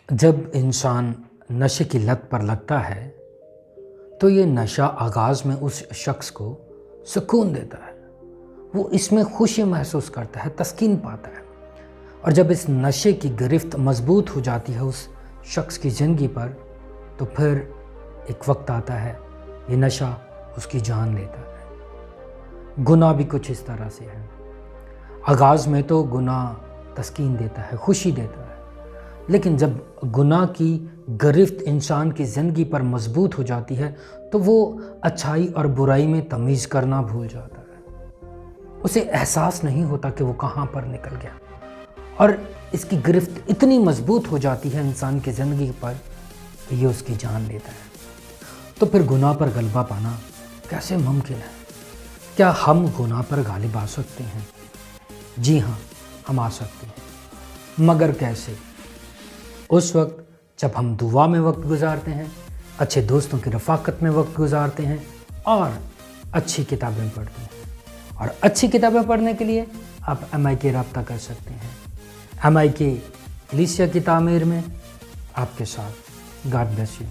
जब इंसान नशे की लत पर लगता है तो ये नशा आगाज़ में उस शख्स को सुकून देता है। वो इसमें खुशी महसूस करता है, तस्कीन पाता है। और जब इस नशे की गिरफ्त मजबूत हो जाती है उस शख्स की ज़िंदगी पर, तो फिर एक वक्त आता है ये नशा उसकी जान लेता है। गुनाह भी कुछ इस तरह से है। आगाज़ में तो गुनाह तस्कीन देता है, खुशी देता है, लेकिन जब गुनाह की गिरफ्त इंसान की ज़िंदगी पर मजबूत हो जाती है तो वो अच्छाई और बुराई में तमीज़ करना भूल जाता है। उसे एहसास नहीं होता कि वो कहाँ पर निकल गया, और इसकी गिरफ्त इतनी मजबूत हो जाती है इंसान की ज़िंदगी पर कि ये उसकी जान लेता है। तो फिर गुनाह पर गलबा पाना कैसे मुमकिन है? क्या हम गुनाह पर गालिब आ सकते हैं? जी हाँ, हम आ सकते हैं, मगर कैसे? उस वक्त जब हम दुआ में वक्त गुजारते हैं, अच्छे दोस्तों की रफ़ाकत में वक्त गुजारते हैं और अच्छी किताबें पढ़ते हैं। और अच्छी किताबें पढ़ने के लिए आप MIK रब्ता कर सकते हैं। MIK कलीसिया की तामीर में आपके साथ। God bless you.